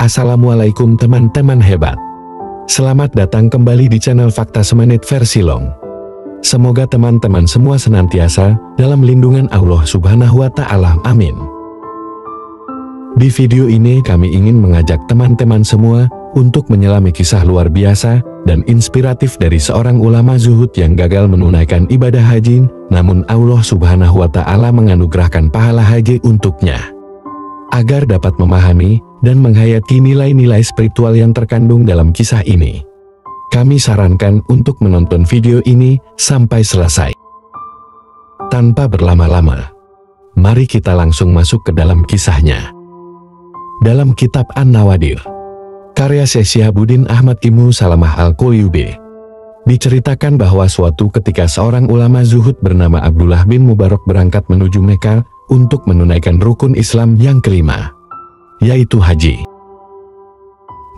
Assalamualaikum teman-teman hebat. Selamat datang kembali di channel Fakta Semenit versi Long. Semoga teman-teman semua senantiasa dalam lindungan Allah Subhanahu wa Ta'ala. Amin. Di video ini kami ingin mengajak teman-teman semua untuk menyelami kisah luar biasa dan inspiratif dari seorang ulama zuhud yang gagal menunaikan ibadah haji, namun Allah Subhanahu wa Ta'ala menganugerahkan pahala haji untuknya. Agar dapat memahami dan menghayati nilai-nilai spiritual yang terkandung dalam kisah ini, kami sarankan untuk menonton video ini sampai selesai. Tanpa berlama-lama, mari kita langsung masuk ke dalam kisahnya. Dalam kitab An-Nawadir, karya Syekh Syihabuddin Ahmad Ibnu Salamah Al-Quyubi, diceritakan bahwa suatu ketika seorang ulama zuhud bernama Abdullah bin Mubarak berangkat menuju Mekah untuk menunaikan rukun Islam yang kelima, yaitu haji.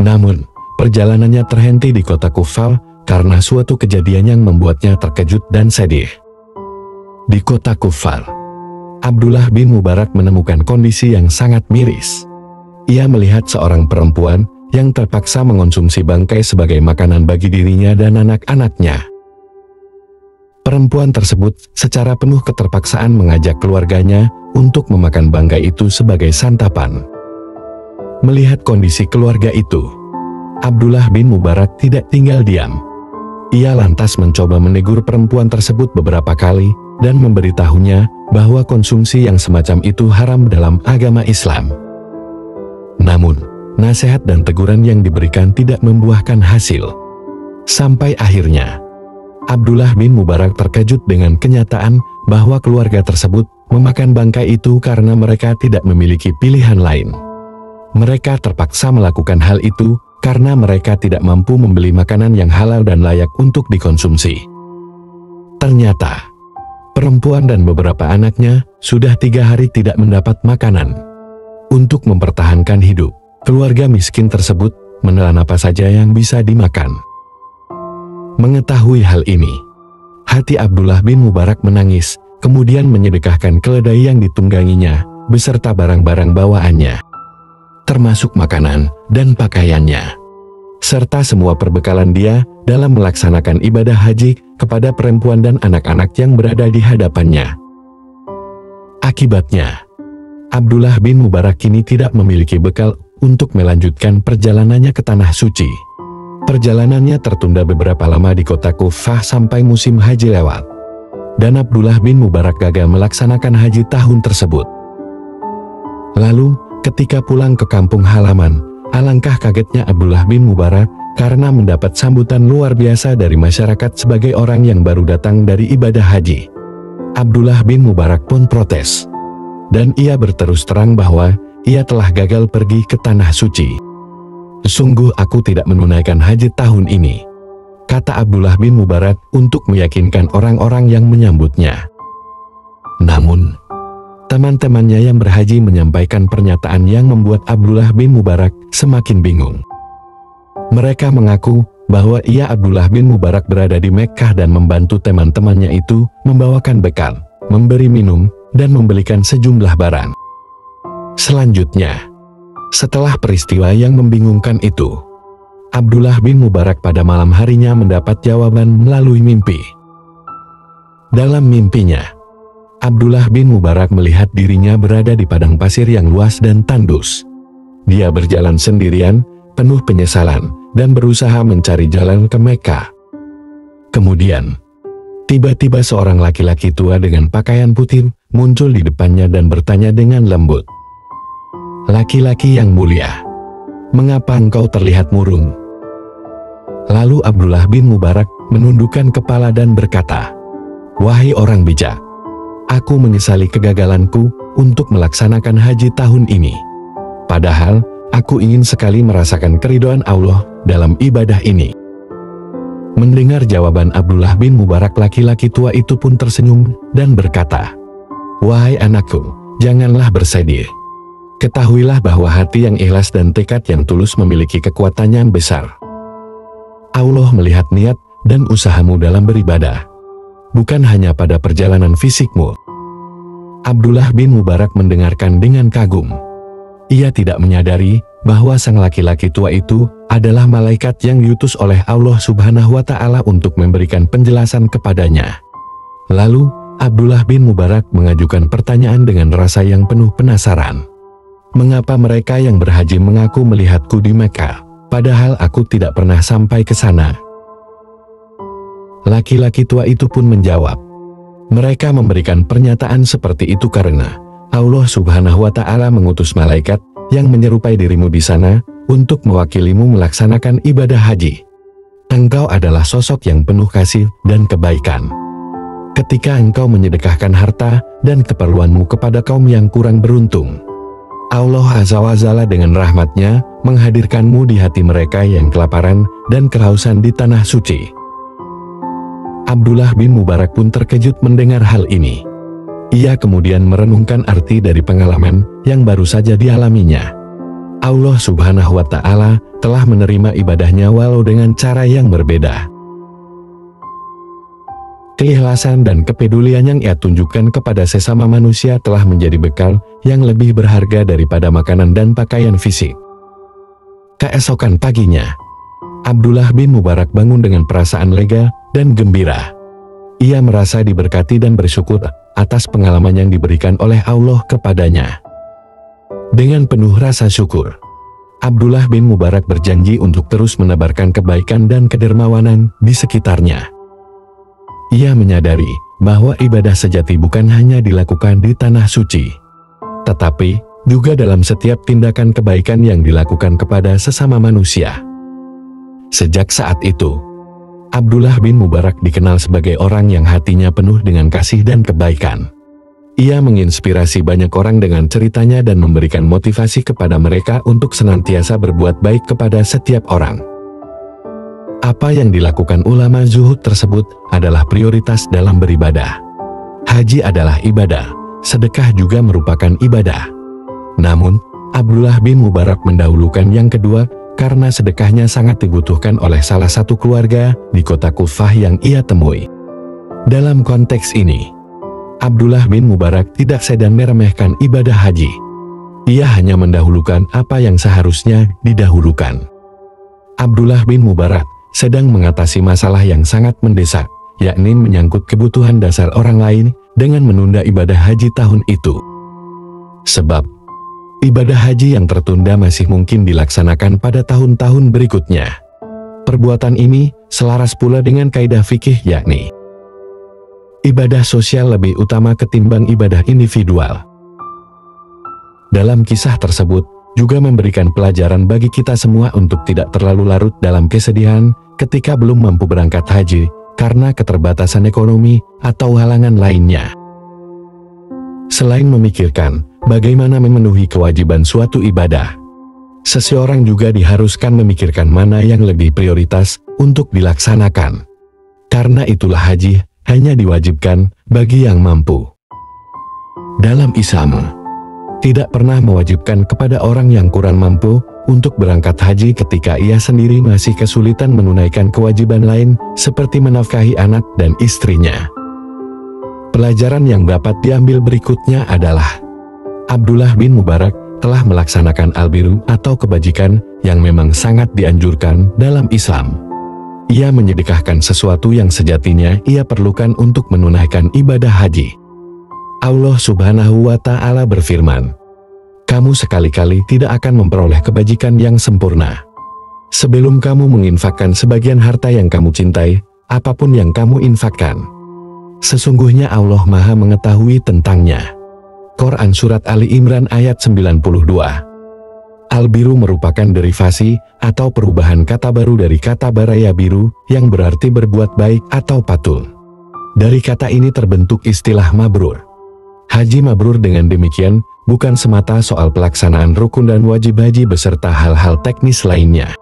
Namun, perjalanannya terhenti di kota Kufah karena suatu kejadian yang membuatnya terkejut dan sedih. Di kota Kufah, Abdullah bin Mubarak menemukan kondisi yang sangat miris. Ia melihat seorang perempuan yang terpaksa mengonsumsi bangkai sebagai makanan bagi dirinya dan anak-anaknya. Perempuan tersebut secara penuh keterpaksaan mengajak keluarganya untuk memakan bangkai itu sebagai santapan. Melihat kondisi keluarga itu, Abdullah bin Mubarak tidak tinggal diam. Ia lantas mencoba menegur perempuan tersebut beberapa kali dan memberitahunya bahwa konsumsi yang semacam itu haram dalam agama Islam. Namun, nasihat dan teguran yang diberikan tidak membuahkan hasil. Sampai akhirnya, Abdullah bin Mubarak terkejut dengan kenyataan bahwa keluarga tersebut memakan bangkai itu karena mereka tidak memiliki pilihan lain. Mereka terpaksa melakukan hal itu karena mereka tidak mampu membeli makanan yang halal dan layak untuk dikonsumsi. Ternyata, perempuan dan beberapa anaknya sudah 3 hari tidak mendapat makanan. Untuk mempertahankan hidup, keluarga miskin tersebut menelan apa saja yang bisa dimakan. Mengetahui hal ini, hati Abdullah bin Mubarak menangis, kemudian menyedekahkan keledai yang ditungganginya, beserta barang-barang bawaannya, termasuk makanan dan pakaiannya, serta semua perbekalan dia dalam melaksanakan ibadah haji kepada perempuan dan anak-anak yang berada di hadapannya. Akibatnya, Abdullah bin Mubarak kini tidak memiliki bekal untuk melanjutkan perjalanannya ke Tanah Suci. Perjalanannya tertunda beberapa lama di kota Kufah sampai musim haji lewat, dan Abdullah bin Mubarak gagal melaksanakan haji tahun tersebut. Lalu, ketika pulang ke kampung halaman, alangkah kagetnya Abdullah bin Mubarak karena mendapat sambutan luar biasa dari masyarakat sebagai orang yang baru datang dari ibadah haji. Abdullah bin Mubarak pun protes, dan ia berterus terang bahwa ia telah gagal pergi ke Tanah Suci. "Sungguh aku tidak menunaikan haji tahun ini," kata Abdullah bin Mubarak untuk meyakinkan orang-orang yang menyambutnya. Namun, teman-temannya yang berhaji menyampaikan pernyataan yang membuat Abdullah bin Mubarak semakin bingung. Mereka mengaku bahwa ia Abdullah bin Mubarak berada di Mekkah dan membantu teman-temannya itu membawakan bekal, memberi minum, dan membelikan sejumlah barang. Selanjutnya, setelah peristiwa yang membingungkan itu, Abdullah bin Mubarak pada malam harinya mendapat jawaban melalui mimpi. Dalam mimpinya, Abdullah bin Mubarak melihat dirinya berada di padang pasir yang luas dan tandus. Dia berjalan sendirian, penuh penyesalan, dan berusaha mencari jalan ke Mekah. Kemudian, tiba-tiba seorang laki-laki tua dengan pakaian putih muncul di depannya dan bertanya dengan lembut, "Laki-laki yang mulia, mengapa engkau terlihat murung?" Lalu Abdullah bin Mubarak menundukkan kepala dan berkata, "Wahai orang bijak, aku menyesali kegagalanku untuk melaksanakan haji tahun ini. Padahal, aku ingin sekali merasakan keridhaan Allah dalam ibadah ini." Mendengar jawaban Abdullah bin Mubarak, laki-laki tua itu pun tersenyum dan berkata, "Wahai anakku, janganlah bersedih. Ketahuilah bahwa hati yang ikhlas dan tekad yang tulus memiliki kekuatan yang besar. Allah melihat niat dan usahamu dalam beribadah, bukan hanya pada perjalanan fisikmu." Abdullah bin Mubarak mendengarkan dengan kagum. Ia tidak menyadari bahwa sang laki-laki tua itu adalah malaikat yang diutus oleh Allah Subhanahu wa Ta'ala untuk memberikan penjelasan kepadanya. Lalu, Abdullah bin Mubarak mengajukan pertanyaan dengan rasa yang penuh penasaran. Mengapa mereka yang berhaji mengaku melihatku di Mekah, padahal aku tidak pernah sampai ke sana? Laki-laki tua itu pun menjawab, mereka memberikan pernyataan seperti itu karena Allah Subhanahu wa Ta'ala mengutus malaikat yang menyerupai dirimu di sana untuk mewakilimu melaksanakan ibadah haji. Engkau adalah sosok yang penuh kasih dan kebaikan. Ketika engkau menyedekahkan harta dan keperluanmu kepada kaum yang kurang beruntung, Allah Azza wa Jalla dengan rahmatnya menghadirkanmu di hati mereka yang kelaparan dan kehausan di tanah suci. Abdullah bin Mubarak pun terkejut mendengar hal ini. Ia kemudian merenungkan arti dari pengalaman yang baru saja dialaminya. Allah Subhanahu wa Ta'ala telah menerima ibadahnya walau dengan cara yang berbeda. Keikhlasan dan kepedulian yang ia tunjukkan kepada sesama manusia telah menjadi bekal yang lebih berharga daripada makanan dan pakaian fisik. Keesokan paginya, Abdullah bin Mubarak bangun dengan perasaan lega dan gembira. Ia merasa diberkati dan bersyukur atas pengalaman yang diberikan oleh Allah kepadanya. Dengan penuh rasa syukur, Abdullah bin Mubarak berjanji untuk terus menebarkan kebaikan dan kedermawanan di sekitarnya. Ia menyadari bahwa ibadah sejati bukan hanya dilakukan di tanah suci, tetapi juga dalam setiap tindakan kebaikan yang dilakukan kepada sesama manusia. Sejak saat itu, Abdullah bin Mubarak dikenal sebagai orang yang hatinya penuh dengan kasih dan kebaikan. Ia menginspirasi banyak orang dengan ceritanya dan memberikan motivasi kepada mereka untuk senantiasa berbuat baik kepada setiap orang. Apa yang dilakukan ulama zuhud tersebut adalah prioritas dalam beribadah. Haji adalah ibadah, sedekah juga merupakan ibadah. Namun, Abdullah bin Mubarak mendahulukan yang kedua karena sedekahnya sangat dibutuhkan oleh salah satu keluarga di kota Kufah yang ia temui. Dalam konteks ini, Abdullah bin Mubarak tidak sedang meremehkan ibadah haji. Ia hanya mendahulukan apa yang seharusnya didahulukan. Abdullah bin Mubarak sedang mengatasi masalah yang sangat mendesak, yakni menyangkut kebutuhan dasar orang lain dengan menunda ibadah haji tahun itu. Sebab, ibadah haji yang tertunda masih mungkin dilaksanakan pada tahun-tahun berikutnya. Perbuatan ini selaras pula dengan kaidah fikih yakni ibadah sosial lebih utama ketimbang ibadah individual. Dalam kisah tersebut juga memberikan pelajaran bagi kita semua untuk tidak terlalu larut dalam kesedihan ketika belum mampu berangkat haji karena keterbatasan ekonomi atau halangan lainnya. Selain memikirkan bagaimana memenuhi kewajiban suatu ibadah, seseorang juga diharuskan memikirkan mana yang lebih prioritas untuk dilaksanakan. Karena itulah haji hanya diwajibkan bagi yang mampu. Dalam Islam, tidak pernah mewajibkan kepada orang yang kurang mampu untuk berangkat haji ketika ia sendiri masih kesulitan menunaikan kewajiban lain seperti menafkahi anak dan istrinya. Pelajaran yang dapat diambil berikutnya adalah Abdullah bin Mubarak telah melaksanakan albiru atau kebajikan yang memang sangat dianjurkan dalam Islam. Ia menyedekahkan sesuatu yang sejatinya ia perlukan untuk menunaikan ibadah haji. Allah Subhanahu wa Ta'ala berfirman, "Kamu sekali-kali tidak akan memperoleh kebajikan yang sempurna sebelum kamu menginfakkan sebagian harta yang kamu cintai, apapun yang kamu infakkan. Sesungguhnya Allah Maha mengetahui tentangnya." Quran Surat Ali Imran ayat 92. Al-biru merupakan derivasi atau perubahan kata baru dari kata baraya biru yang berarti berbuat baik atau patuh. Dari kata ini terbentuk istilah mabrur. Haji mabrur dengan demikian bukan semata soal pelaksanaan rukun dan wajib haji beserta hal-hal teknis lainnya,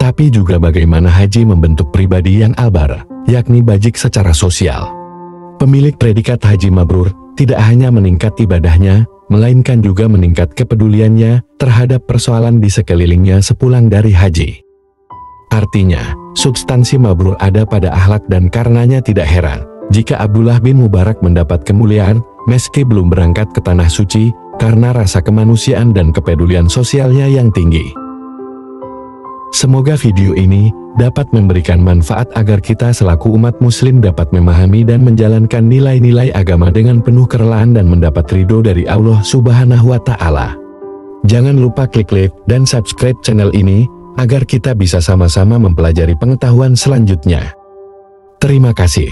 tapi juga bagaimana haji membentuk pribadi yang albar, yakni bajik secara sosial. Pemilik predikat haji mabrur tidak hanya meningkat ibadahnya, melainkan juga meningkat kepeduliannya terhadap persoalan di sekelilingnya sepulang dari haji. Artinya, substansi mabrur ada pada akhlak dan karenanya tidak heran jika Abdullah bin Mubarak mendapat kemuliaan meski belum berangkat ke tanah suci karena rasa kemanusiaan dan kepedulian sosialnya yang tinggi. Semoga video ini dapat memberikan manfaat agar kita selaku umat muslim dapat memahami dan menjalankan nilai-nilai agama dengan penuh kerelaan dan mendapat ridho dari Allah Subhanahu wa Ta'ala. Jangan lupa klik like dan subscribe channel ini agar kita bisa sama-sama mempelajari pengetahuan selanjutnya. Terima kasih.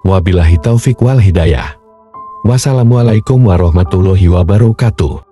Wabillahi taufik wal hidayah. Wassalamualaikum warahmatullahi wabarakatuh.